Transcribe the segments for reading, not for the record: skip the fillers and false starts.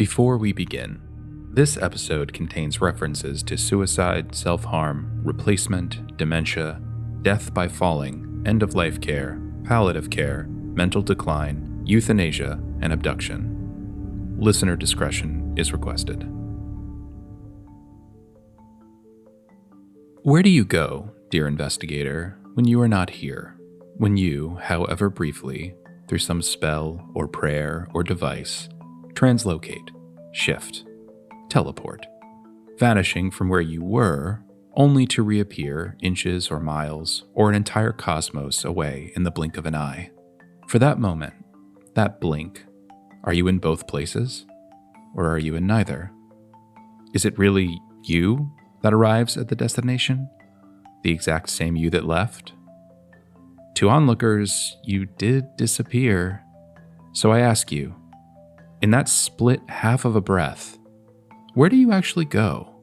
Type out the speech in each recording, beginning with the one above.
Before we begin, this episode contains references to suicide, self-harm, replacement, dementia, death by falling, end-of-life care, palliative care, mental decline, euthanasia, and abduction. Listener discretion is requested. Where do you go, dear investigator, when you are not here? When you, however briefly, through some spell or prayer or device, translocate, shift, teleport, vanishing from where you were, only to reappear inches or miles or an entire cosmos away in the blink of an eye. For that moment, that blink, are you in both places? Or are you in neither? Is it really you that arrives at the destination? The exact same you that left? To onlookers, you did disappear. So I ask you, in that split half of a breath, where do you actually go?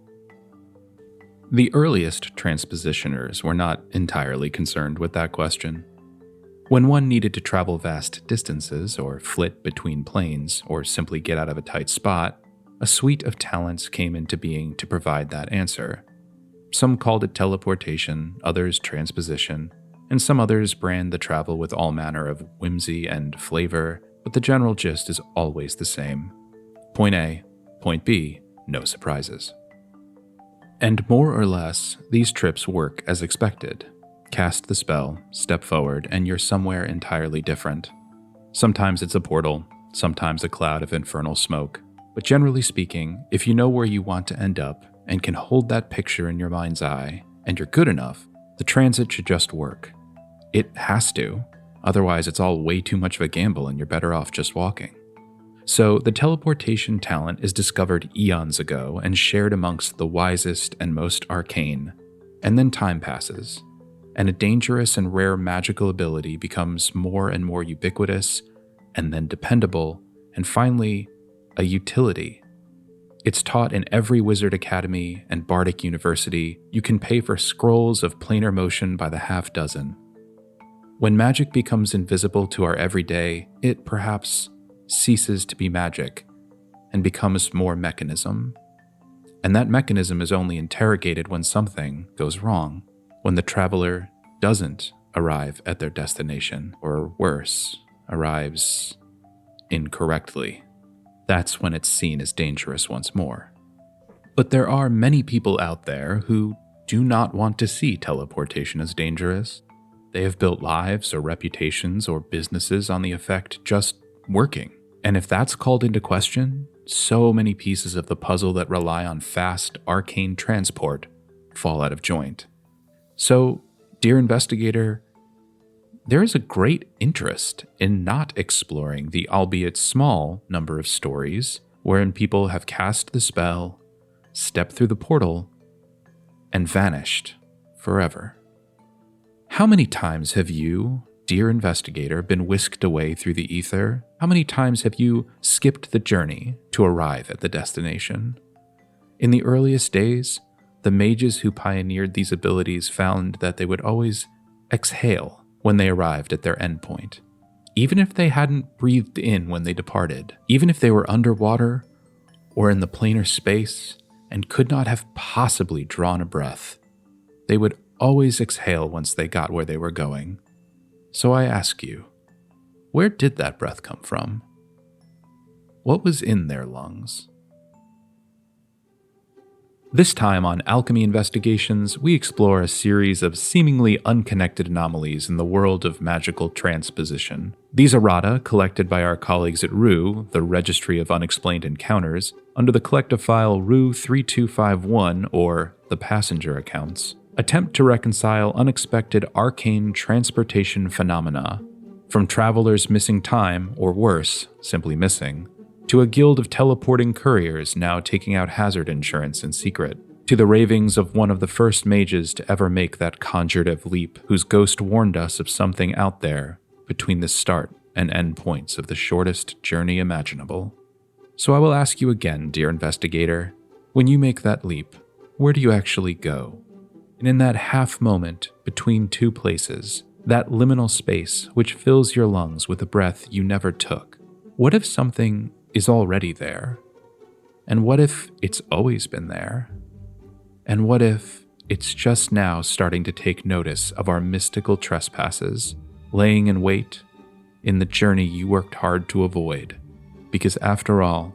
The earliest transpositioners were not entirely concerned with that question. When one needed to travel vast distances, or flit between planes, or simply get out of a tight spot, a suite of talents came into being to provide that answer. Some called it teleportation, others transposition, and some others brand the travel with all manner of whimsy and flavor, but the general gist is always the same. Point A, point B, no surprises. And more or less, these trips work as expected. Cast the spell, step forward, and you're somewhere entirely different. Sometimes it's a portal, sometimes a cloud of infernal smoke, but generally speaking, if you know where you want to end up and can hold that picture in your mind's eye, and you're good enough, the transit should just work. It has to. Otherwise, it's all way too much of a gamble and you're better off just walking. So, the teleportation talent is discovered eons ago and shared amongst the wisest and most arcane. And then time passes, and a dangerous and rare magical ability becomes more and more ubiquitous, and then dependable, and finally, a utility. It's taught in every wizard academy and bardic university. You can pay for scrolls of planar motion by the half dozen. When magic becomes invisible to our everyday, it perhaps ceases to be magic and becomes more mechanism. And that mechanism is only interrogated when something goes wrong, when the traveler doesn't arrive at their destination, or worse, arrives incorrectly. That's when it's seen as dangerous once more. But there are many people out there who do not want to see teleportation as dangerous. They have built lives or reputations or businesses on the effect just working. And if that's called into question, so many pieces of the puzzle that rely on fast, arcane transport fall out of joint. So, dear investigator, there is a great interest in not exploring the albeit small number of stories wherein people have cast the spell, stepped through the portal, and vanished forever. How many times have you, dear investigator, been whisked away through the ether? How many times have you skipped the journey to arrive at the destination? In the earliest days, the mages who pioneered these abilities found that they would always exhale when they arrived at their endpoint. Even if they hadn't breathed in when they departed, even if they were underwater or in the planar space and could not have possibly drawn a breath, they would always exhale once they got where they were going. So I ask you, where did that breath come from? What was in their lungs? This time on Alchemy Investigations, we explore a series of seemingly unconnected anomalies in the world of magical transposition. These errata, collected by our colleagues at R.U.E, the Registry of Unexplained Encounters, under the collective file R.U.E 3251, or the Passenger Accounts, attempt to reconcile unexpected arcane transportation phenomena, from travelers missing time, or worse, simply missing, to a guild of teleporting couriers now taking out hazard insurance in secret, to the ravings of one of the first mages to ever make that conjurative leap, whose ghost warned us of something out there between the start and end points of the shortest journey imaginable. So I will ask you again, dear investigator, when you make that leap, where do you actually go? And in that half moment between two places, that liminal space which fills your lungs with a breath you never took, what if something is already there? And what if it's always been there? And what if it's just now starting to take notice of our mystical trespasses, laying in wait in the journey you worked hard to avoid? Because after all,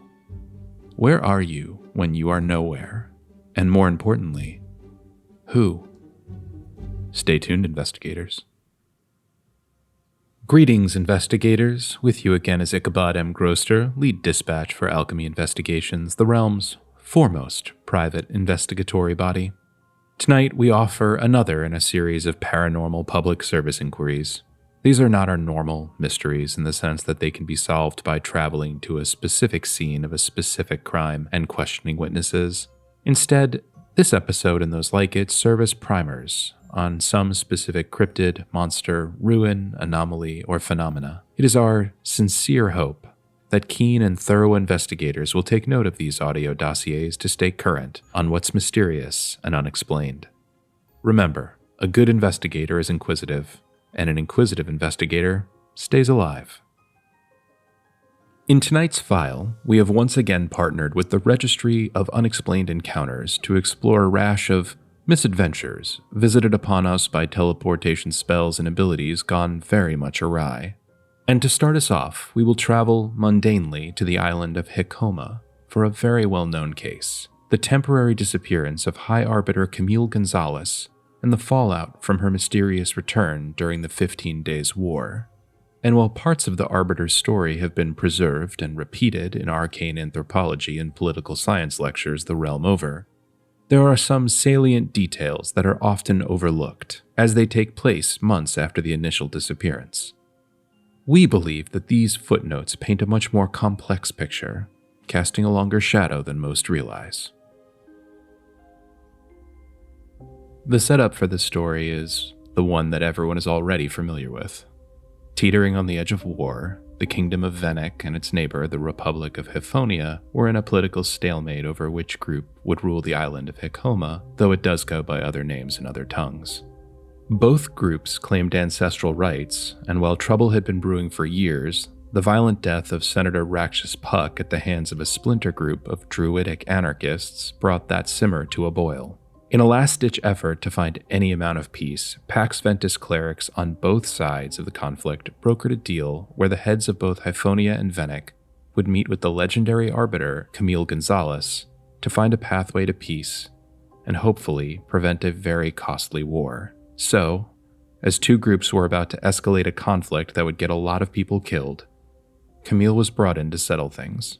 where are you when you are nowhere? And more importantly, who? Stay tuned, investigators. Greetings, investigators. With you again is Ichabod M. Groster, lead dispatch for Alchemy Investigations, the realm's foremost private investigatory body. Tonight, we offer another in a series of paranormal public service inquiries. These are not our normal mysteries in the sense that they can be solved by traveling to a specific scene of a specific crime and questioning witnesses. Instead, this episode and those like it serve as primers on some specific cryptid, monster, ruin, anomaly, or phenomena. It is our sincere hope that keen and thorough investigators will take note of these audio dossiers to stay current on what's mysterious and unexplained. Remember, a good investigator is inquisitive, and an inquisitive investigator stays alive. In tonight's file, we have once again partnered with the Registry of Unexplained Encounters to explore a rash of misadventures visited upon us by teleportation spells and abilities gone very much awry. And to start us off, we will travel mundanely to the island of Hikoma for a very well-known case, the temporary disappearance of High Arbiter Camille Gonzalez and the fallout from her mysterious return during the 15 Days War. And while parts of the Arbiter's story have been preserved and repeated in arcane anthropology and political science lectures the realm over, there are some salient details that are often overlooked as they take place months after the initial disappearance. We believe that these footnotes paint a much more complex picture, casting a longer shadow than most realize. The setup for this story is the one that everyone is already familiar with. Teetering on the edge of war, the kingdom of Venic and its neighbor, the Republic of Hiphonia, were in a political stalemate over which group would rule the island of Hikoma, though it does go by other names in other tongues. Both groups claimed ancestral rights, and while trouble had been brewing for years, the violent death of Senator Rakshas Puck at the hands of a splinter group of druidic anarchists brought that simmer to a boil. In a last-ditch effort to find any amount of peace, Pax Ventus clerics on both sides of the conflict brokered a deal where the heads of both Hiphonia and Venic would meet with the legendary arbiter Camille Gonzalez to find a pathway to peace and hopefully prevent a very costly war. So, as two groups were about to escalate a conflict that would get a lot of people killed, Camille was brought in to settle things.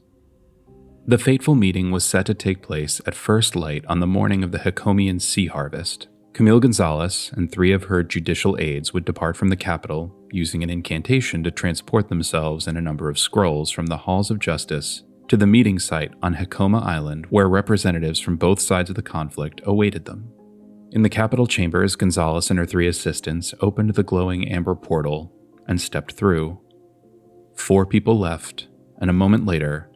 The fateful meeting was set to take place at first light on the morning of the Hikomian sea harvest. Camille Gonzalez and 3 of her judicial aides would depart from the capital, using an incantation to transport themselves and a number of scrolls from the halls of justice to the meeting site on Hikoma Island, where representatives from both sides of the conflict awaited them. In the capital chambers, Gonzalez and her 3 assistants opened the glowing amber portal and stepped through. 4 people left, and a moment later,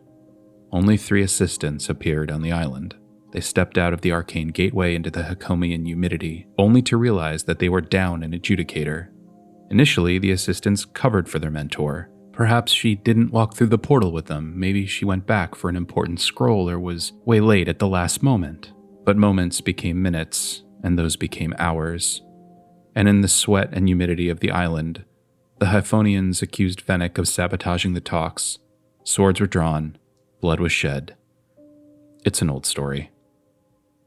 only 3 assistants appeared on the island. They stepped out of the arcane gateway into the Hikomian humidity, only to realize that they were down an adjudicator. Initially, the assistants covered for their mentor. Perhaps she didn't walk through the portal with them, maybe she went back for an important scroll or was waylaid at the last moment. But moments became minutes, and those became hours. And in the sweat and humidity of the island, the Hifonians accused Venic of sabotaging the talks. Swords were drawn. Blood was shed. It's an old story.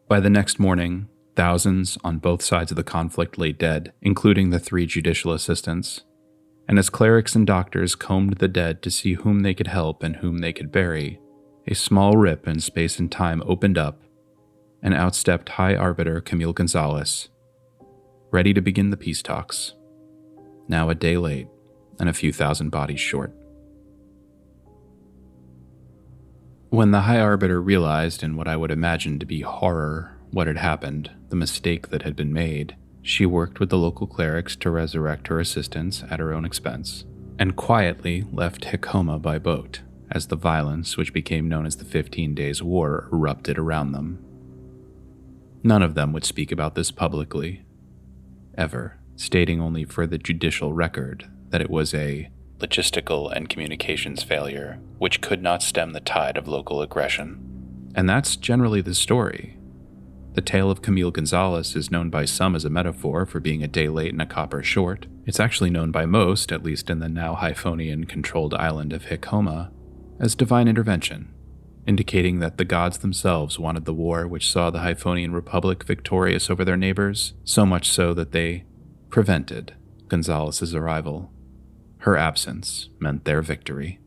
By the next morning, thousands on both sides of the conflict lay dead, including the 3 judicial assistants. And as clerics and doctors combed the dead to see whom they could help and whom they could bury, a small rip in space and time opened up, and out stepped High Arbiter Camille Gonzalez, ready to begin the peace talks. Now a day late, and a few thousand bodies short. When the High Arbiter realized, in what I would imagine to be horror, what had happened, the mistake that had been made, she worked with the local clerics to resurrect her assistants at her own expense, and quietly left Hikoma by boat, as the violence, which became known as the 15 Days War, erupted around them. None of them would speak about this publicly, ever, stating only for the judicial record that it was a logistical and communications failure which could not stem the tide of local aggression. And that's generally the story. The tale of Camille Gonzalez is known by some as a metaphor for being a day late and a copper short. It's actually known by most, at least in the now Hyphonian-controlled island of Hikoma, as divine intervention, indicating that the gods themselves wanted the war which saw the Hyphonian Republic victorious over their neighbors, so much so that they prevented Gonzalez's arrival. Her absence meant their victory.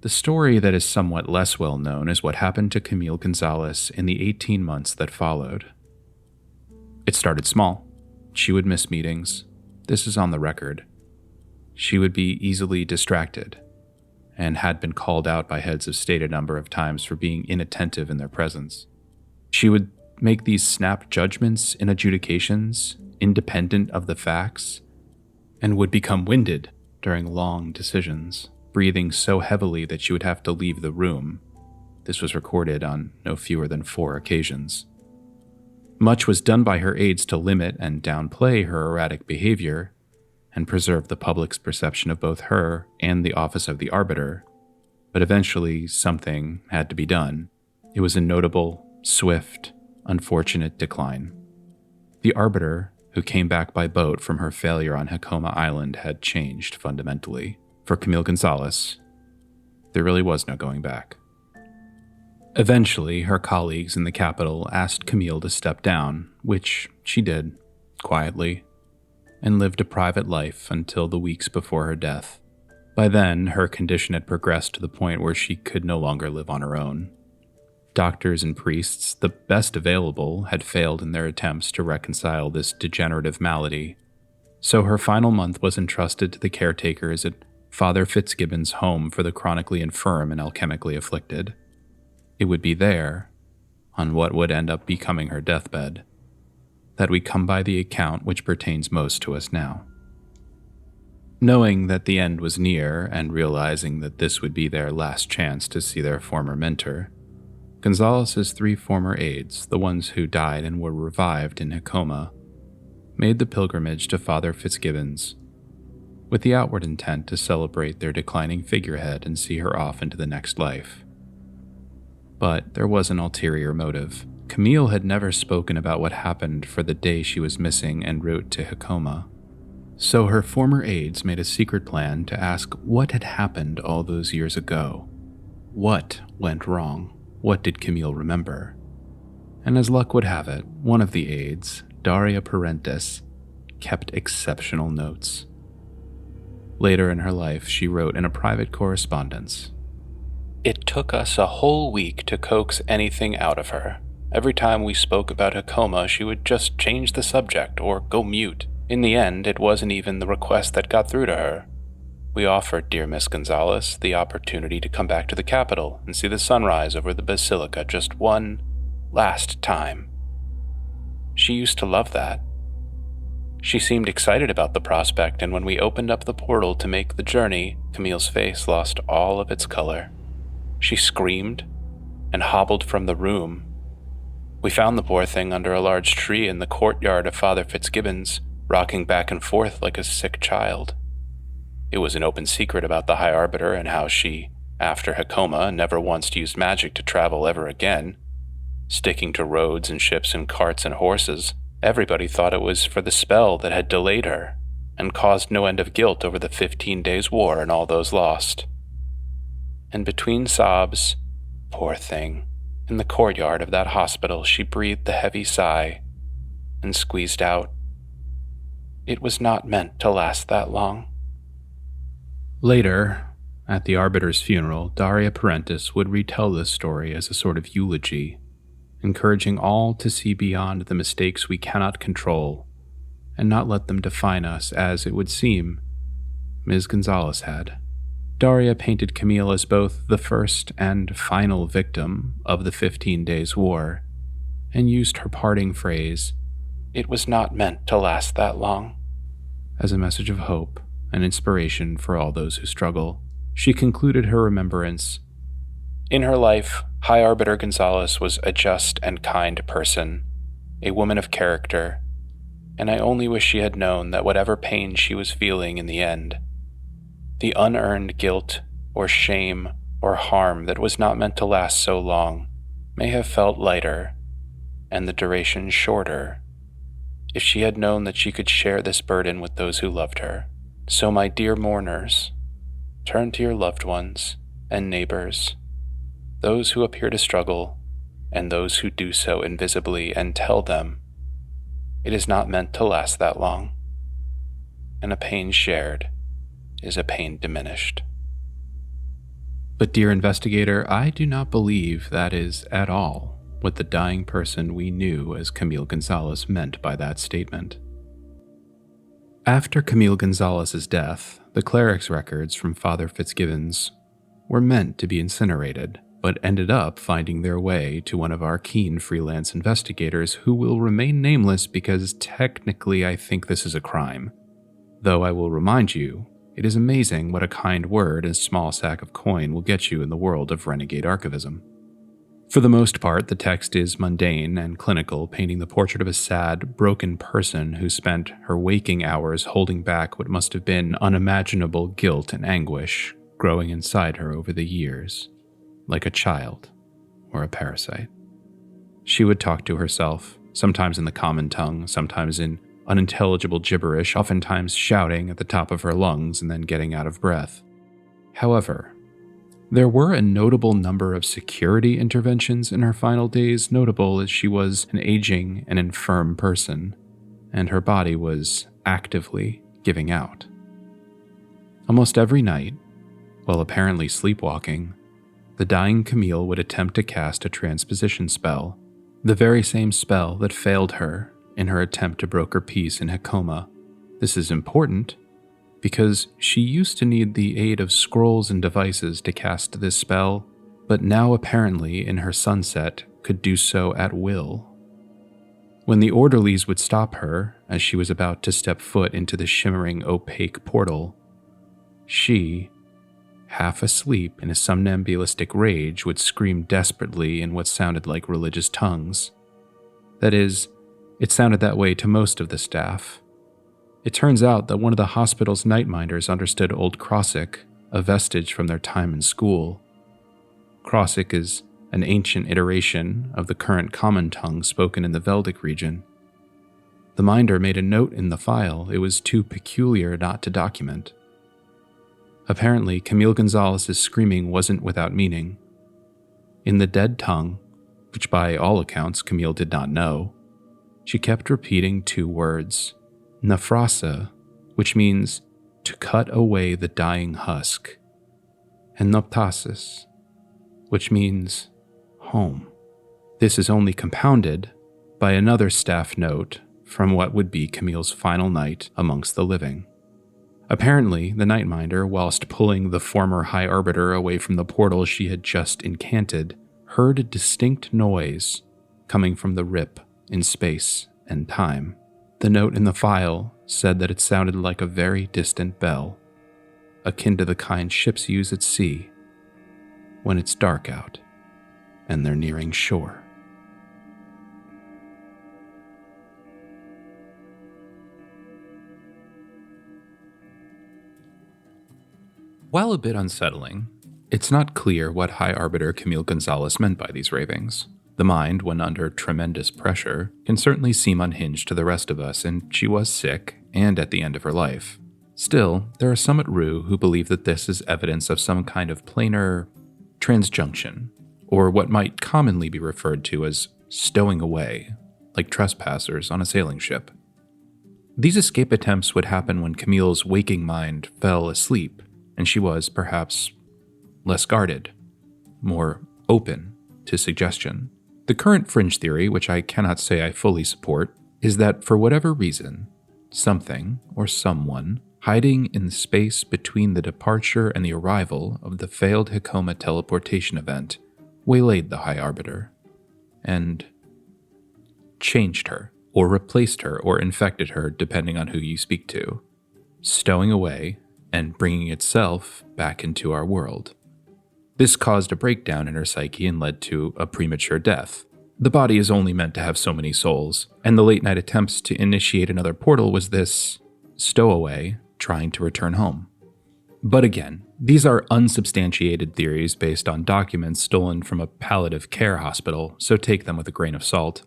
The story that is somewhat less well known is what happened to Camille Gonzalez in the 18 months that followed. It started small. She would miss meetings. This is on the record. She would be easily distracted, and had been called out by heads of state a number of times for being inattentive in their presence. She would make these snap judgments in adjudications, independent of the facts, and would become winded during long decisions, breathing so heavily that she would have to leave the room. This was recorded on no fewer than 4 occasions. Much was done by her aides to limit and downplay her erratic behavior and preserve the public's perception of both her and the office of the arbiter, but eventually something had to be done. It was a notable, swift, unfortunate decline. The arbiter, who came back by boat from her failure on Hikoma Island, had changed fundamentally. For Camille Gonzalez, there really was no going back. Eventually, her colleagues in the capital asked Camille to step down, which she did, quietly, and lived a private life until the weeks before her death. By then, her condition had progressed to the point where she could no longer live on her own. Doctors and priests, the best available, had failed in their attempts to reconcile this degenerative malady, so her final month was entrusted to the caretakers at Father Fitzgibbon's home for the chronically infirm and alchemically afflicted. It would be there, on what would end up becoming her deathbed, that we come by the account which pertains most to us now. Knowing that the end was near and realizing that this would be their last chance to see their former mentor, Gonzalez's 3 former aides, the ones who died and were revived in Hikoma, made the pilgrimage to Father Fitzgibbon's, with the outward intent to celebrate their declining figurehead and see her off into the next life. But there was an ulterior motive. Camille had never spoken about what happened for the day she was missing en route to Hikoma, so her former aides made a secret plan to ask what had happened all those years ago. What went wrong? What did Camille remember? And as luck would have it, one of the aides, Daria Parentis, kept exceptional notes. Later in her life, she wrote in a private correspondence, "It took us a whole week to coax anything out of her. Every time we spoke about Hikoma, she would just change the subject or go mute. In the end, it wasn't even the request that got through to her. We offered dear Miss Gonzalez the opportunity to come back to the capital and see the sunrise over the basilica just one last time. She used to love that. She seemed excited about the prospect, and when we opened up the portal to make the journey, Camille's face lost all of its color. She screamed and hobbled from the room. We found the poor thing under a large tree in the courtyard of Father Fitzgibbon's, rocking back and forth like a sick child. It was an open secret about the High Arbiter and how she, after Hikoma, never once used magic to travel ever again. Sticking to roads and ships and carts and horses, everybody thought it was for the spell that had delayed her and caused no end of guilt over the 15 days' war and all those lost. And between sobs, poor thing, in the courtyard of that hospital, she breathed a heavy sigh and squeezed out, 'It was not meant to last that long.'" Later, at the Arbiter's funeral, Daria Parentis would retell this story as a sort of eulogy, encouraging all to see beyond the mistakes we cannot control and not let them define us as, it would seem, Ms. Gonzalez had. Daria painted Camille as both the first and final victim of the 15 Days' War, and used her parting phrase, "It was not meant to last that long," as a message of hope and inspiration for all those who struggle. She concluded her remembrance, "In her life, High Arbiter Gonzalez was a just and kind person, a woman of character, and I only wish she had known that whatever pain she was feeling in the end, the unearned guilt or shame or harm that was not meant to last so long may have felt lighter and the duration shorter if she had known that she could share this burden with those who loved her. So, my dear mourners, turn to your loved ones and neighbors, those who appear to struggle and those who do so invisibly, and tell them it is not meant to last that long, and a pain shared is a pain diminished. But, dear investigator, I do not believe that is at all what the dying person we knew as Camille Gonzalez meant by that statement. After Camille Gonzalez's death, the cleric's records from Father Fitzgibbons were meant to be incinerated, but ended up finding their way to one of our keen freelance investigators who will remain nameless because technically I think this is a crime. Though I will remind you, it is amazing what a kind word and small sack of coin will get you in the world of renegade archivism. For the most part, the text is mundane and clinical, painting the portrait of a sad, broken person who spent her waking hours holding back what must have been unimaginable guilt and anguish growing inside her over the years, like a child or a parasite. She would talk to herself, sometimes in the common tongue, sometimes in unintelligible gibberish, oftentimes shouting at the top of her lungs and then getting out of breath. However, there were a notable number of security interventions in her final days, notable as she was an aging and infirm person, and her body was actively giving out. Almost every night, while apparently sleepwalking, the dying Camille would attempt to cast a transposition spell, the very same spell that failed her in her attempt to broker peace in Hecoma. This is important because she used to need the aid of scrolls and devices to cast this spell, but now apparently in her sunset could do so at will. When the orderlies would stop her as she was about to step foot into the shimmering opaque portal, she, half asleep in a somnambulistic rage, would scream desperately in what sounded like religious tongues. That is, it sounded that way to most of the staff. It turns out that one of the hospital's nightminders understood Old Crossic, a vestige from their time in school. Crossic is an ancient iteration of the current common tongue spoken in the Veldic region. The minder made a note in the file it was too peculiar not to document. Apparently, Camille Gonzalez's screaming wasn't without meaning. In the dead tongue, which by all accounts Camille did not know, she kept repeating two words, Nephrasa, which means to cut away the dying husk, and Noptasis, which means home. This is only compounded by another staff note from what would be Camille's final night amongst the living. Apparently, the Nightminder, whilst pulling the former High Arbiter away from the portal she had just incanted, heard a distinct noise coming from the rip in space and time. The note in the file said that it sounded like a very distant bell, akin to the kind ships use at sea when it's dark out and they're nearing shore. While a bit unsettling, it's not clear what High Arbiter Camille Gonzalez meant by these ravings. The mind, when under tremendous pressure, can certainly seem unhinged to the rest of us, and she was sick and at the end of her life. Still, there are some at R.U.E who believe that this is evidence of some kind of planar transjunction, or what might commonly be referred to as stowing away, like trespassers on a sailing ship. These escape attempts would happen when Camille's waking mind fell asleep, and she was, perhaps, less guarded, more open to suggestion. The current fringe theory, which I cannot say I fully support, is that for whatever reason, something or someone hiding in the space between the departure and the arrival of the failed Hecoma teleportation event waylaid the High Arbiter and changed her, or replaced her, or infected her, depending on who you speak to, stowing away and bringing itself back into our world. This caused a breakdown in her psyche and led to a premature death. The body is only meant to have so many souls, and the late-night attempts to initiate another portal was this stowaway trying to return home. But again, these are unsubstantiated theories based on documents stolen from a palliative care hospital, so take them with a grain of salt.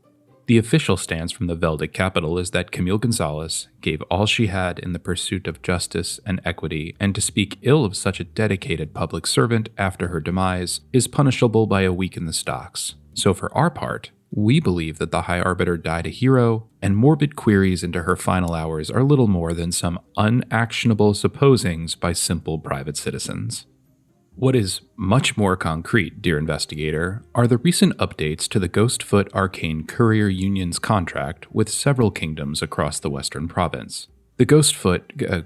The official stance from the Veldic capital is that Camille Gonzalez gave all she had in the pursuit of justice and equity, and to speak ill of such a dedicated public servant after her demise is punishable by a week in the stocks. So for our part, we believe that the High Arbiter died a hero, and morbid queries into her final hours are little more than some unactionable supposings by simple private citizens. What is much more concrete, dear investigator, are the recent updates to the Ghostfoot Arcane Courier Union's contract with several kingdoms across the Western Province. The Ghostfeet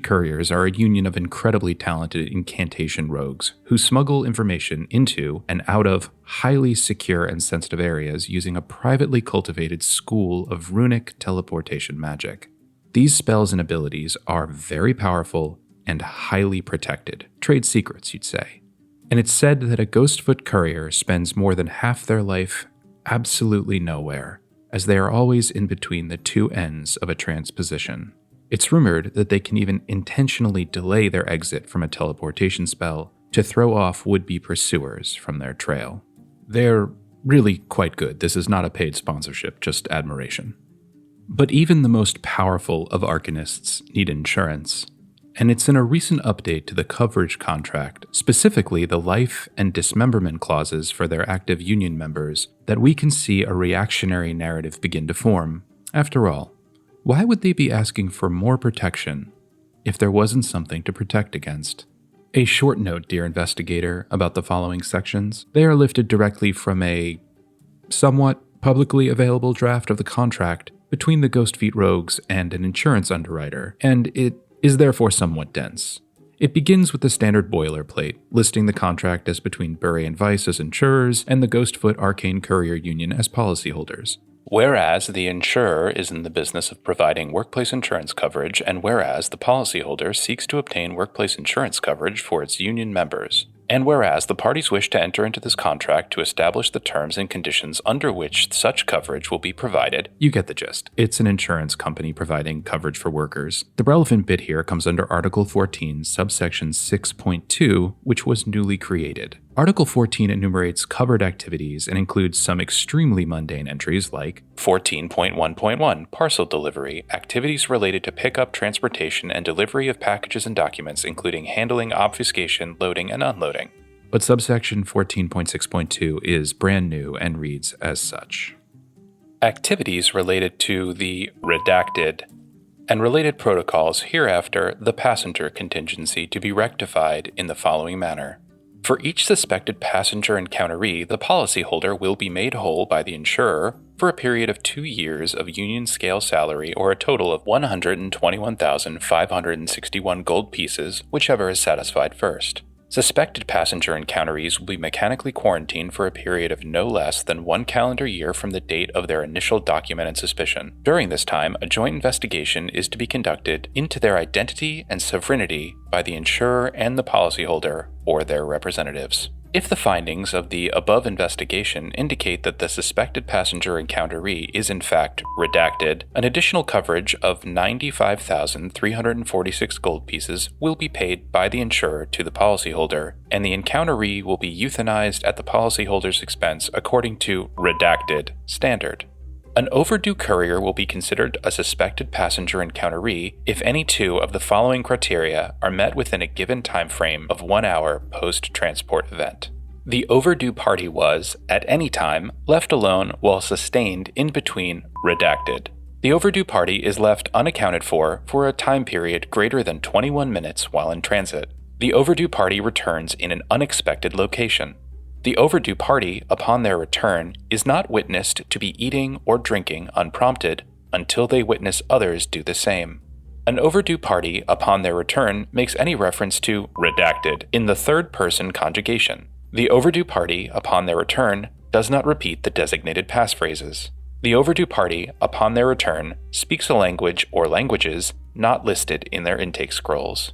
Couriers are a union of incredibly talented incantation rogues who smuggle information into and out of highly secure and sensitive areas using a privately cultivated school of runic teleportation magic. These spells and abilities are very powerful and highly protected. Trade secrets, you'd say. And it's said that a Ghostfoot courier spends more than half their life absolutely nowhere, as they are always in between the two ends of a transposition. It's rumored that they can even intentionally delay their exit from a teleportation spell to throw off would-be pursuers from their trail. They're really quite good. This is not a paid sponsorship, just admiration. But even the most powerful of arcanists need insurance. And it's in a recent update to the coverage contract, specifically the life and dismemberment clauses for their active union members, that we can see a reactionary narrative begin to form. After all, why would they be asking for more protection if there wasn't something to protect against? A short note, dear investigator, about the following sections. They are lifted directly from a somewhat publicly available draft of the contract between the Ghostfeet Rogues and an insurance underwriter, and it is therefore somewhat dense. It begins with the standard boilerplate, listing the contract as between Bury and Vice as insurers and the Ghostfoot Arcane Courier Union as policyholders. Whereas the insurer is in the business of providing workplace insurance coverage, and whereas the policyholder seeks to obtain workplace insurance coverage for its union members. And whereas the parties wish to enter into this contract to establish the terms and conditions under which such coverage will be provided, you get the gist. It's an insurance company providing coverage for workers. The relevant bit here comes under Article 14, subsection 6.2, which was newly created. Article 14 enumerates covered activities and includes some extremely mundane entries like 14.1.1 Parcel delivery, activities related to pickup, transportation, and delivery of packages and documents, including handling, obfuscation, loading, and unloading. But subsection 14.6.2 is brand new and reads as such. Activities related to the redacted and related protocols hereafter the passenger contingency to be rectified in the following manner. For each suspected passenger encounteree, the policyholder will be made whole by the insurer for a period of 2 years of union scale salary or a total of 121,561 gold pieces, whichever is satisfied first. Suspected passenger encounterees will be mechanically quarantined for a period of no less than 1 calendar year from the date of their initial documented suspicion. During this time, a joint investigation is to be conducted into their identity and sovereignty by the insurer and the policyholder or their representatives. If the findings of the above investigation indicate that the suspected passenger encounteree is in fact redacted, an additional coverage of 95,346 gold pieces will be paid by the insurer to the policyholder, and the encounteree will be euthanized at the policyholder's expense according to redacted standard. An overdue courier will be considered a suspected passenger encounteree if any two of the following criteria are met within a given time frame of 1 hour post-transport event. The overdue party was, at any time, left alone while sustained in between redacted. The overdue party is left unaccounted for a time period greater than 21 minutes while in transit. The overdue party returns in an unexpected location. The overdue party, upon their return, is not witnessed to be eating or drinking unprompted until they witness others do the same. An overdue party, upon their return, makes any reference to redacted in the third-person conjugation. The overdue party, upon their return, does not repeat the designated passphrases. The overdue party, upon their return, speaks a language or languages not listed in their intake scrolls.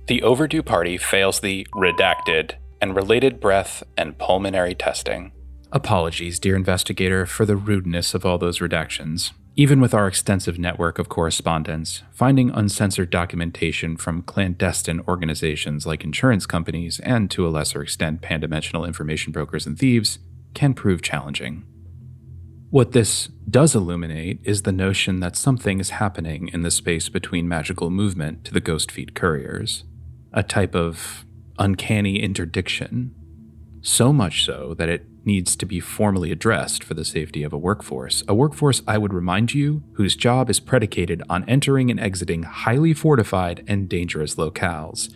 The overdue party fails the redacted and related breath and pulmonary testing. Apologies, dear investigator, for the rudeness of all those redactions. Even with our extensive network of correspondence, finding uncensored documentation from clandestine organizations like insurance companies and, to a lesser extent, pan-dimensional information brokers and thieves can prove challenging. What this does illuminate is the notion that something is happening in the space between magical movement to the ghost feet couriers, a type of uncanny interdiction, so much so that it needs to be formally addressed for the safety of a workforce, I would remind you, whose job is predicated on entering and exiting highly fortified and dangerous locales.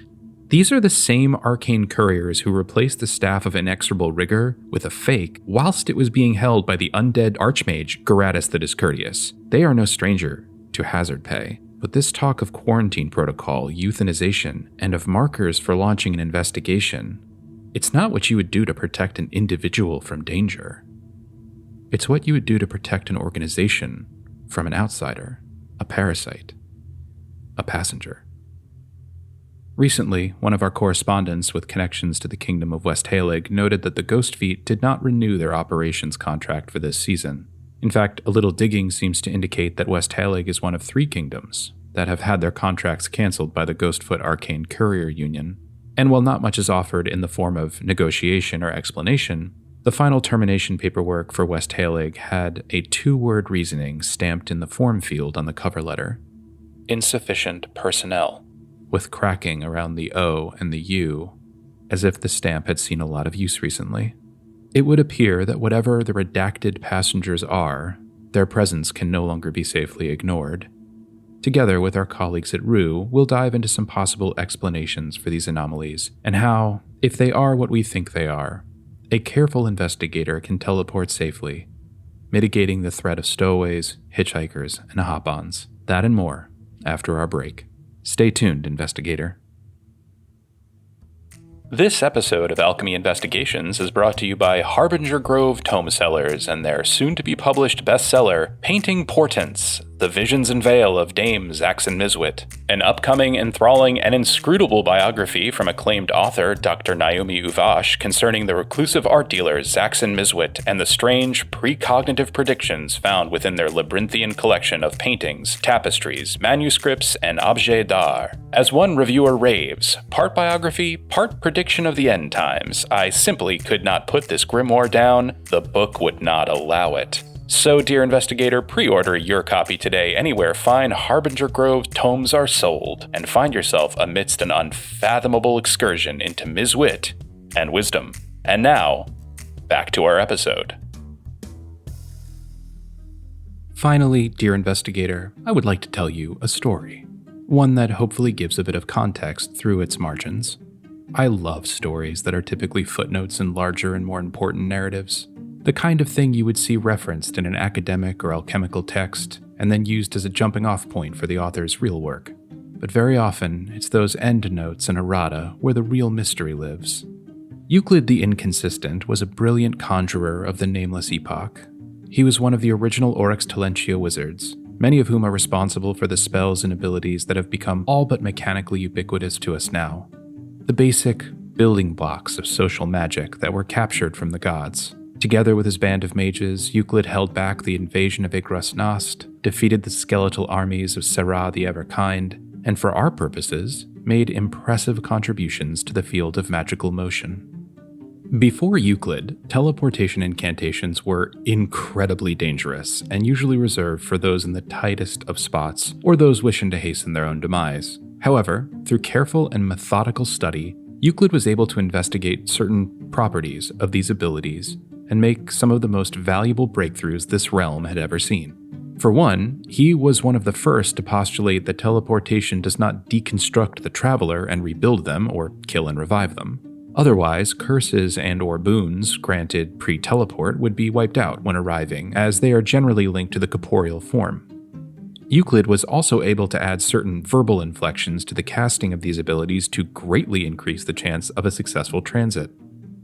These are the same arcane couriers who replaced the staff of inexorable rigor with a fake whilst it was being held by the undead archmage Garatus the Discourteous. They are no stranger to hazard pay, but this talk of quarantine protocol, euthanization, and of markers for launching an investigation, it's not what you would do to protect an individual from danger. It's what you would do to protect an organization from an outsider, a parasite, a passenger. Recently, one of our correspondents with connections to the Kingdom of West Halig noted that the Ghost Feet did not renew their operations contract for this season. In fact, a little digging seems to indicate that West Halig is one of 3 kingdoms that have had their contracts cancelled by the Ghostfoot Arcane Courier Union. And while not much is offered in the form of negotiation or explanation, the final termination paperwork for West Halig had a 2-word reasoning stamped in the form field on the cover letter: insufficient personnel, with cracking around the O and the U, as if the stamp had seen a lot of use recently. It would appear that whatever the redacted passengers are, their presence can no longer be safely ignored. Together with our colleagues at R.U.E, we'll dive into some possible explanations for these anomalies, and how, if they are what we think they are, a careful investigator can teleport safely, mitigating the threat of stowaways, hitchhikers, and hop-ons. That and more, after our break. Stay tuned, investigator. This episode of Alchemy Investigations is brought to you by Harbinger Grove Tome Sellers and their soon-to-be-published bestseller, Painting Portents, The Visions and Veil of Dame Zaxxon Miswit, an upcoming, enthralling, and inscrutable biography from acclaimed author Dr. Naomi Uvash concerning the reclusive art dealer Zaxxon Miswit and the strange, precognitive predictions found within their labyrinthian collection of paintings, tapestries, manuscripts, and objets d'art. As one reviewer raves, part biography, part prediction of the end times, I simply could not put this grimoire down. The book would not allow it. So, dear investigator, pre-order your copy today anywhere fine Harbinger Grove tomes are sold, and find yourself amidst an unfathomable excursion into Miswit and wisdom. And now, back to our episode. Finally, dear investigator, I would like to tell you a story. One that hopefully gives a bit of context through its margins. I love stories that are typically footnotes in larger and more important narratives. The kind of thing you would see referenced in an academic or alchemical text, and then used as a jumping-off point for the author's real work. But very often, it's those endnotes and errata where the real mystery lives. Euclid the Inconsistent was a brilliant conjurer of the nameless epoch. He was one of the original Oryx Talentia wizards, many of whom are responsible for the spells and abilities that have become all but mechanically ubiquitous to us now. The basic building blocks of social magic that were captured from the gods. Together with his band of mages, Euclid held back the invasion of Igras Nost, defeated the skeletal armies of Serra the Everkind, and for our purposes, made impressive contributions to the field of magical motion. Before Euclid, teleportation incantations were incredibly dangerous and usually reserved for those in the tightest of spots or those wishing to hasten their own demise. However, through careful and methodical study, Euclid was able to investigate certain properties of these abilities and make some of the most valuable breakthroughs this realm had ever seen. For one, he was one of the first to postulate that teleportation does not deconstruct the traveler and rebuild them or kill and revive them. Otherwise, curses and/or boons granted pre-teleport would be wiped out when arriving, as they are generally linked to the corporeal form. Euclid was also able to add certain verbal inflections to the casting of these abilities to greatly increase the chance of a successful transit.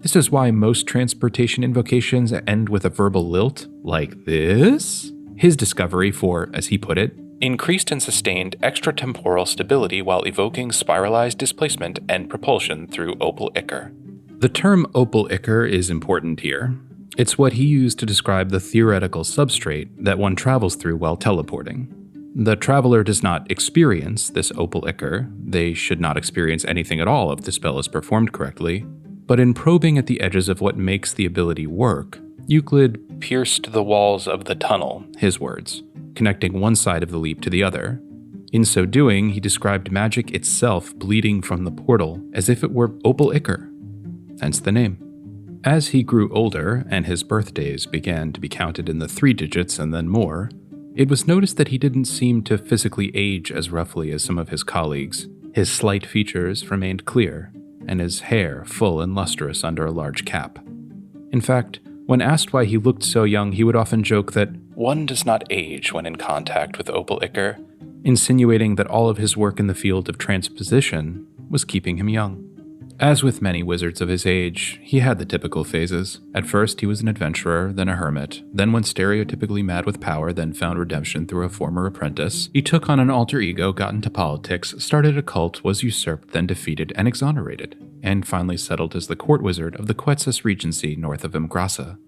This is why most transportation invocations end with a verbal lilt, like this. His discovery for, as he put it, increased and sustained extratemporal stability while evoking spiralized displacement and propulsion through opal ichor. The term opal ichor is important here. It's what he used to describe the theoretical substrate that one travels through while teleporting. The traveler does not experience this opal ichor. They should not experience anything at all if the spell is performed correctly. But in probing at the edges of what makes the ability work, Euclid pierced the walls of the tunnel, his words, connecting one side of the leap to the other. In so doing, he described magic itself bleeding from the portal as if it were opal ichor, hence the name. As he grew older and his birthdays began to be counted in the 3 digits and then more, it was noticed that he didn't seem to physically age as roughly as some of his colleagues. His slight features remained clear, and his hair full and lustrous under a large cap. In fact, when asked why he looked so young, he would often joke that one does not age when in contact with opal ichor, insinuating that all of his work in the field of transposition was keeping him young. As with many wizards of his age, he had the typical phases. At first, he was an adventurer, then a hermit, then went stereotypically mad with power, then found redemption through a former apprentice. He took on an alter ego, got into politics, started a cult, was usurped, then defeated and exonerated, and finally settled as the court wizard of the Quetzas Regency north of Imgrasa.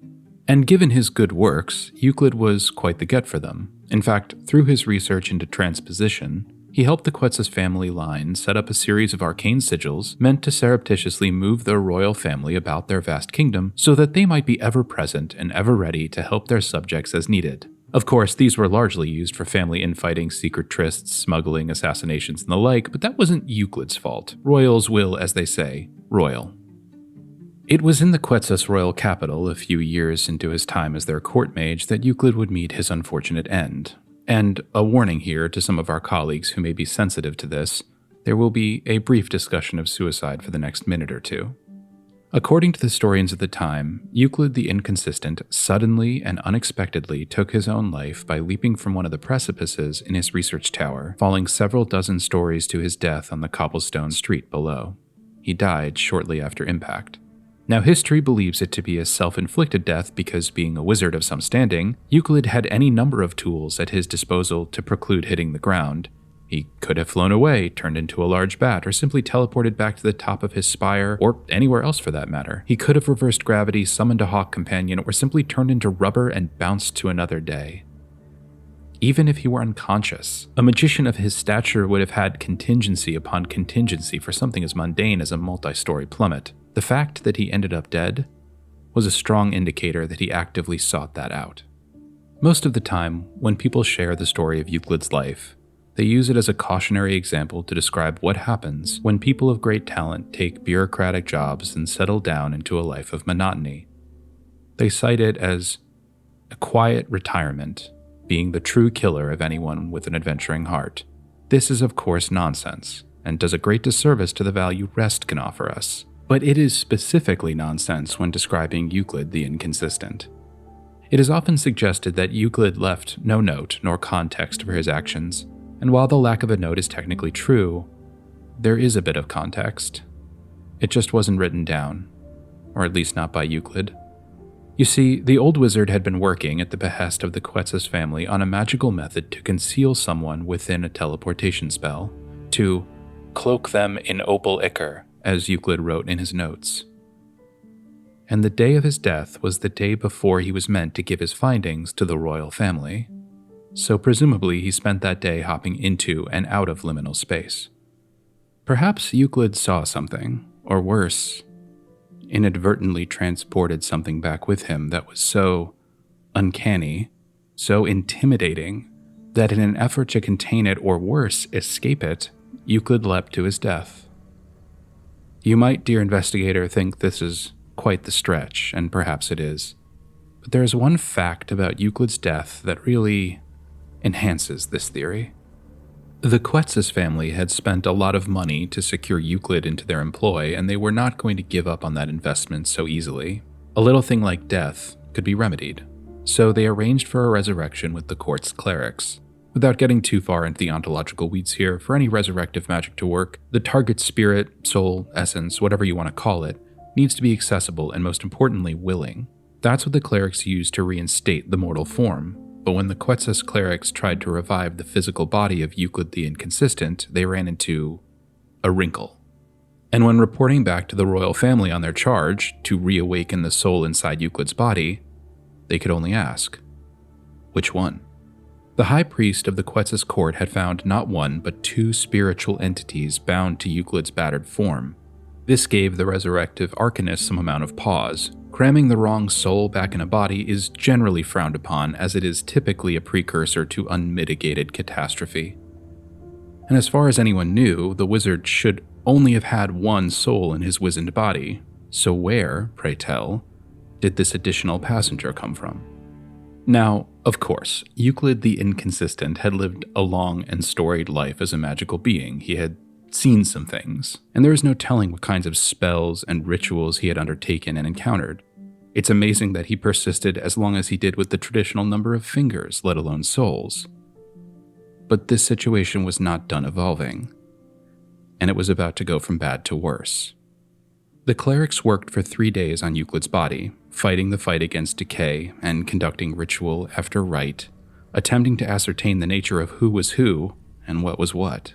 And given his good works, Euclid was quite the get for them. In fact, through his research into transposition, he helped the Quetzas family line set up a series of arcane sigils meant to surreptitiously move their royal family about their vast kingdom so that they might be ever present and ever ready to help their subjects as needed. Of course, these were largely used for family infighting, secret trysts, smuggling, assassinations, and the like, but that wasn't Euclid's fault. Royals will, as they say, royal. It was in the Quetzas royal capital, a few years into his time as their court mage, that Euclid would meet his unfortunate end. And a warning here to some of our colleagues who may be sensitive to this, there will be a brief discussion of suicide for the next minute or two. According to the historians of the time, Euclid the Inconsistent suddenly and unexpectedly took his own life by leaping from one of the precipices in his research tower, falling several dozen stories to his death on the cobblestone street below. He died shortly after impact. Now, history believes it to be a self-inflicted death because, being a wizard of some standing, Euclid had any number of tools at his disposal to preclude hitting the ground. He could have flown away, turned into a large bat, or simply teleported back to the top of his spire, or anywhere else for that matter. He could have reversed gravity, summoned a hawk companion, or simply turned into rubber and bounced to another day. Even if he were unconscious, a magician of his stature would have had contingency upon contingency for something as mundane as a multi-story plummet. The fact that he ended up dead was a strong indicator that he actively sought that out. Most of the time, when people share the story of Euclid's life, they use it as a cautionary example to describe what happens when people of great talent take bureaucratic jobs and settle down into a life of monotony. They cite it as a quiet retirement being the true killer of anyone with an adventuring heart. This is of course nonsense, and does a great disservice to the value rest can offer us. But it is specifically nonsense when describing Euclid the Inconsistent. It is often suggested that Euclid left no note nor context for his actions, and while the lack of a note is technically true, there is a bit of context. It just wasn't written down, or at least not by Euclid. You see, the old wizard had been working at the behest of the Quetzas family on a magical method to conceal someone within a teleportation spell, to cloak them in opal ichor, as Euclid wrote in his notes. And the day of his death was the day before he was meant to give his findings to the royal family. So presumably he spent that day hopping into and out of liminal space. Perhaps Euclid saw something, or worse, inadvertently transported something back with him that was so uncanny, so intimidating, that in an effort to contain it, or worse, escape it, Euclid leapt to his death. You might, dear investigator, think this is quite the stretch, and perhaps it is. But there is one fact about Euclid's death that really enhances this theory. The Quetzas family had spent a lot of money to secure Euclid into their employ, and they were not going to give up on that investment so easily. A little thing like death could be remedied, so they arranged for a resurrection with the court's clerics. Without getting too far into the ontological weeds here, for any resurrective magic to work, the target's spirit, soul, essence, whatever you want to call it, needs to be accessible and most importantly, willing. That's what the clerics used to reinstate the mortal form. But when the Quetzas clerics tried to revive the physical body of Euclid the Inconsistent, they ran into a wrinkle. And when reporting back to the royal family on their charge to reawaken the soul inside Euclid's body, they could only ask, which one? The high priest of the Quetzal's court had found not one but two spiritual entities bound to Euclid's battered form. This gave the resurrective arcanist some amount of pause. Cramming the wrong soul back in a body is generally frowned upon, as it is typically a precursor to unmitigated catastrophe. And as far as anyone knew, the wizard should only have had one soul in his wizened body, so where, pray tell, did this additional passenger come from? Now, of course, Euclid the Inconsistent had lived a long and storied life as a magical being. He had seen some things, and there is no telling what kinds of spells and rituals he had undertaken and encountered. It's amazing that he persisted as long as he did with the traditional number of fingers, let alone souls. But this situation was not done evolving, and it was about to go from bad to worse. The clerics worked for 3 days on Euclid's body, fighting the fight against decay and conducting ritual after rite, attempting to ascertain the nature of who was who and what was what.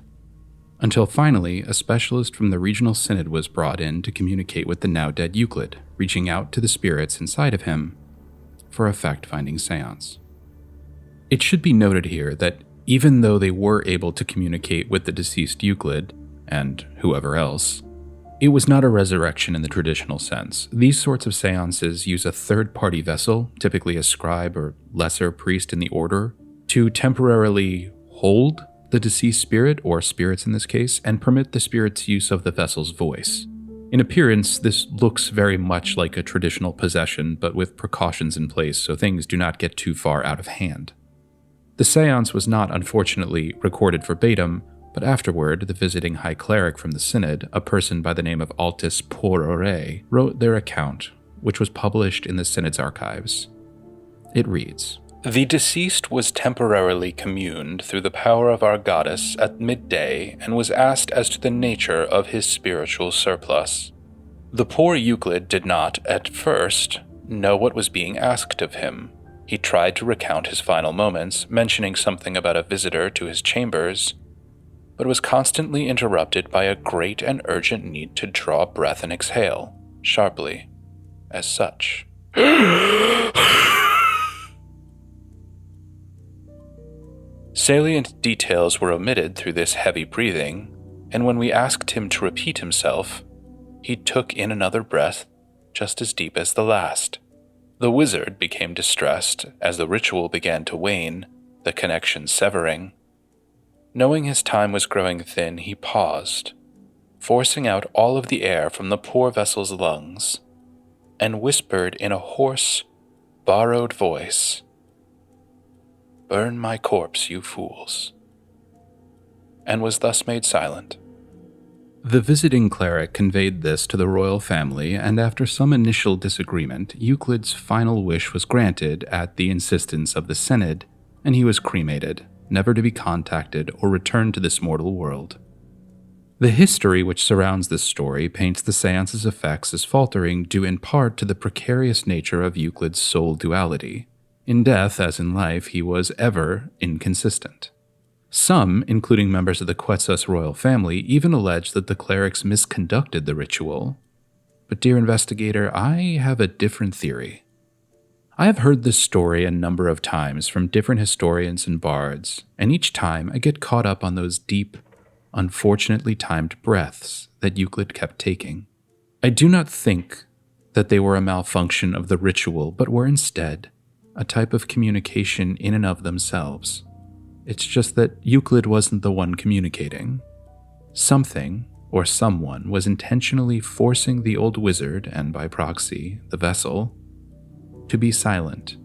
Until finally, a specialist from the regional synod was brought in to communicate with the now-dead Euclid, reaching out to the spirits inside of him for a fact-finding seance. It should be noted here that even though they were able to communicate with the deceased Euclid, and whoever else, it was not a resurrection in the traditional sense. These sorts of seances use a third-party vessel, typically a scribe or lesser priest in the order, to temporarily hold the deceased spirit, or spirits in this case, and permit the spirit's use of the vessel's voice. In appearance, this looks very much like a traditional possession, but with precautions in place so things do not get too far out of hand. The seance was not, unfortunately, recorded verbatim, but afterward, the visiting high cleric from the synod, a person by the name of Altus R.U.E, wrote their account, which was published in the synod's archives. It reads, "The deceased was temporarily communed through the power of our goddess at midday and was asked as to the nature of his spiritual surplus. The poor Euclid did not, at first, know what was being asked of him. He tried to recount his final moments, mentioning something about a visitor to his chambers, but was constantly interrupted by a great and urgent need to draw breath and exhale, sharply, as such." Salient details were omitted through this heavy breathing, and when we asked him to repeat himself, he took in another breath just as deep as the last. The wizard became distressed as the ritual began to wane, the connection severing. Knowing his time was growing thin, he paused, forcing out all of the air from the poor vessel's lungs, and whispered in a hoarse, borrowed voice, "Burn my corpse, you fools," and was thus made silent. The visiting cleric conveyed this to the royal family, and after some initial disagreement, Euclid's final wish was granted at the insistence of the synod, and he was cremated, never to be contacted or returned to this mortal world. The history which surrounds this story paints the seance's effects as faltering due in part to the precarious nature of Euclid's soul duality. In death, as in life, he was ever inconsistent. Some, including members of the Quetzal's royal family, even allege that the clerics misconducted the ritual. But dear investigator, I have a different theory. I have heard this story a number of times from different historians and bards, and each time I get caught up on those deep, unfortunately timed breaths that Euclid kept taking. I do not think that they were a malfunction of the ritual, but were instead a type of communication in and of themselves. It's just that Euclid wasn't the one communicating. Something, or someone, was intentionally forcing the old wizard, and by proxy, the vessel, to be silent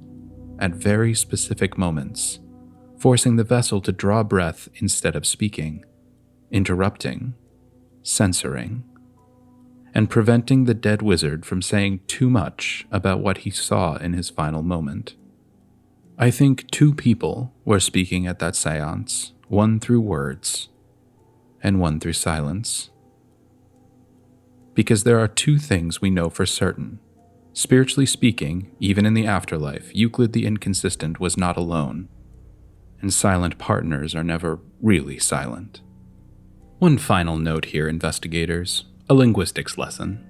at very specific moments, forcing the vessel to draw breath instead of speaking, interrupting, censoring, and preventing the dead wizard from saying too much about what he saw in his final moment. I think two people were speaking at that seance, one through words, and one through silence. Because there are two things we know for certain. Spiritually speaking, even in the afterlife, Euclid the Inconsistent was not alone, and silent partners are never really silent. One final note here, investigators. A linguistics lesson.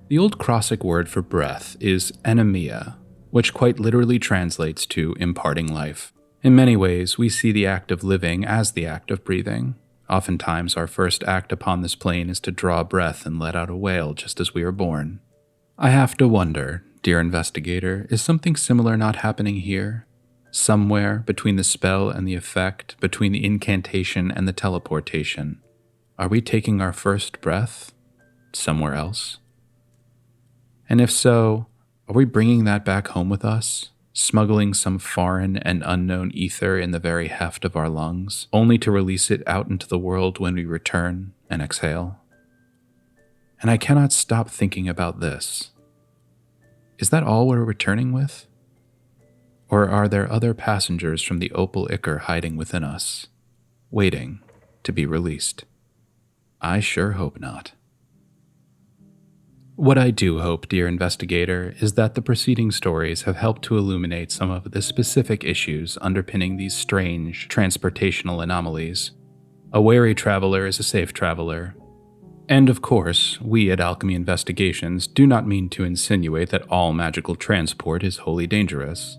The old Crossic word for breath is anomia, which quite literally translates to imparting life. In many ways, we see the act of living as the act of breathing. Oftentimes, our first act upon this plane is to draw breath and let out a wail just as we are born. I have to wonder, dear investigator, is something similar not happening here? Somewhere between the spell and the effect, between the incantation and the teleportation. Are we taking our first breath somewhere else? And if so, are we bringing that back home with us, smuggling some foreign and unknown ether in the very heft of our lungs, only to release it out into the world when we return and exhale? And I cannot stop thinking about this. Is that all we're returning with? Or are there other passengers from the Opal Ichor hiding within us, waiting to be released? I sure hope not. What I do hope, dear investigator, is that the preceding stories have helped to illuminate some of the specific issues underpinning these strange transportational anomalies. A wary traveler is a safe traveler. And of course, we at Alchemy Investigations do not mean to insinuate that all magical transport is wholly dangerous.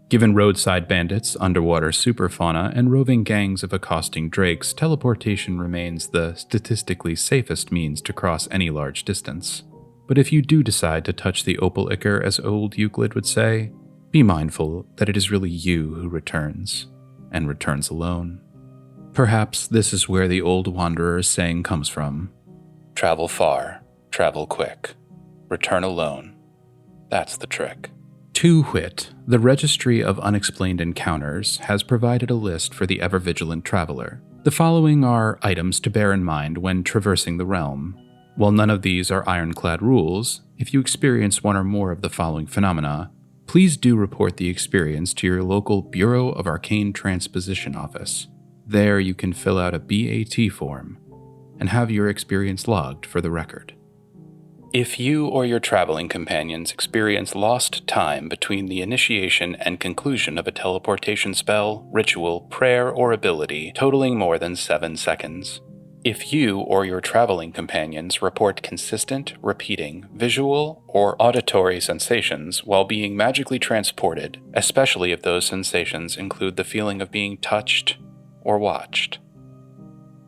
Given roadside bandits, underwater superfauna, and roving gangs of accosting drakes, teleportation remains the statistically safest means to cross any large distance. But if you do decide to touch the Opal Ichor, as old Euclid would say, be mindful that it is really you who returns, and returns alone. Perhaps this is where the old wanderer's saying comes from. Travel far, travel quick, return alone. That's the trick. To wit, the Registry of Unexplained Encounters has provided a list for the ever-vigilant traveler. The following are items to bear in mind when traversing the realm. While none of these are ironclad rules, if you experience one or more of the following phenomena, please do report the experience to your local Bureau of Arcane Transposition office. There you can fill out a BAT form and have your experience logged for the record. If you or your traveling companions experience lost time between the initiation and conclusion of a teleportation spell, ritual, prayer, or ability totaling more than 7 seconds. If you or your traveling companions report consistent, repeating, visual, or auditory sensations while being magically transported, especially if those sensations include the feeling of being touched or watched.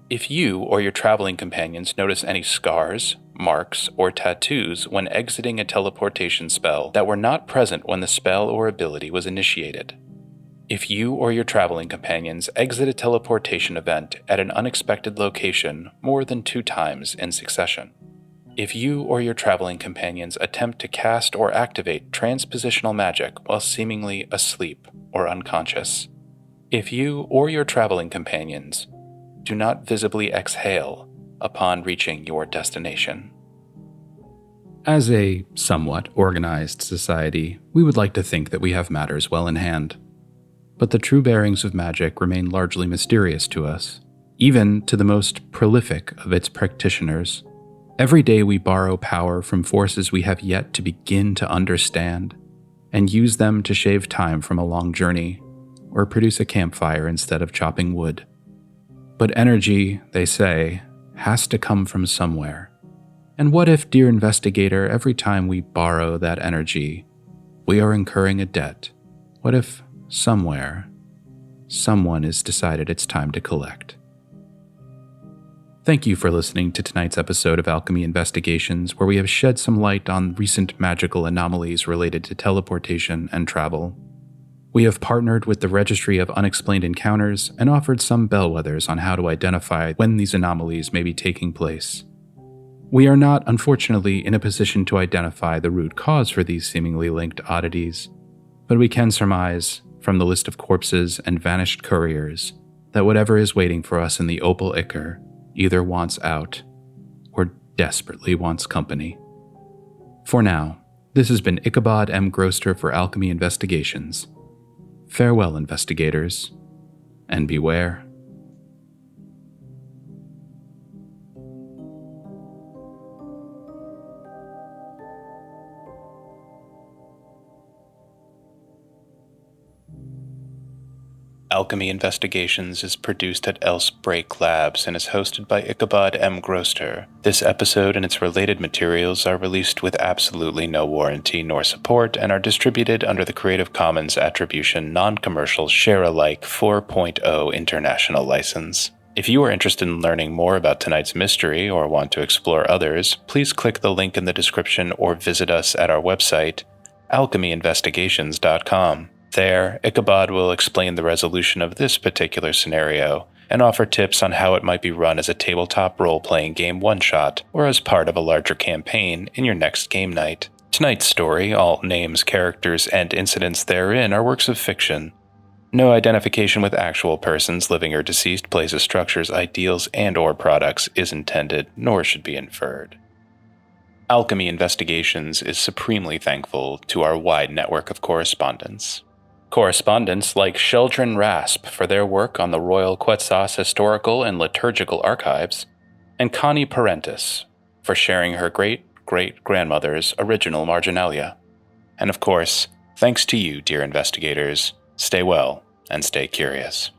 If you or your traveling companions notice any scars, marks, or tattoos when exiting a teleportation spell that were not present when the spell or ability was initiated. If you or your traveling companions exit a teleportation event at an unexpected location more than 2 times in succession. If you or your traveling companions attempt to cast or activate transpositional magic while seemingly asleep or unconscious. If you or your traveling companions do not visibly exhale upon reaching your destination. As a somewhat organized society, we would like to think that we have matters well in hand. But the true bearings of magic remain largely mysterious to us, even to the most prolific of its practitioners. Every day we borrow power from forces we have yet to begin to understand, and use them to shave time from a long journey, or produce a campfire instead of chopping wood. But energy, they say, has to come from somewhere. And what if, dear investigator, every time we borrow that energy, we are incurring a debt? What if somewhere, someone has decided it's time to collect? Thank you for listening to tonight's episode of Alchemy Investigations, where we have shed some light on recent magical anomalies related to teleportation and travel. We have partnered with the Registry of Unexplained Encounters and offered some bellwethers on how to identify when these anomalies may be taking place. We are not, unfortunately, in a position to identify the root cause for these seemingly linked oddities, but we can surmise, from the list of corpses and vanished couriers, that whatever is waiting for us in the Opal Ichor either wants out or desperately wants company. For now, this has been Ichabod M. Groster for Alchemy Investigations. Farewell, investigators, and beware. Alchemy Investigations is produced at Elsebreak Labs and is hosted by Ichabod M. Groster. This episode and its related materials are released with absolutely no warranty nor support and are distributed under the Creative Commons Attribution Non-Commercial Share-alike 4.0 International License. If you are interested in learning more about tonight's mystery or want to explore others, please click the link in the description or visit us at our website, alchemyinvestigations.com. There, Ichabod will explain the resolution of this particular scenario and offer tips on how it might be run as a tabletop role-playing game one-shot or as part of a larger campaign in your next game night. Tonight's story, all names, characters, and incidents therein are works of fiction. No identification with actual persons, living or deceased, places, structures, ideals, and/or products is intended, nor should be inferred. Alchemy Investigations is supremely thankful to our wide network of correspondents. Correspondents like Sheldrin Rasp for their work on the Royal Quetzas Historical and Liturgical Archives, and Connie Parentis for sharing her great-great-grandmother's original marginalia. And of course, thanks to you, dear investigators. Stay well and stay curious.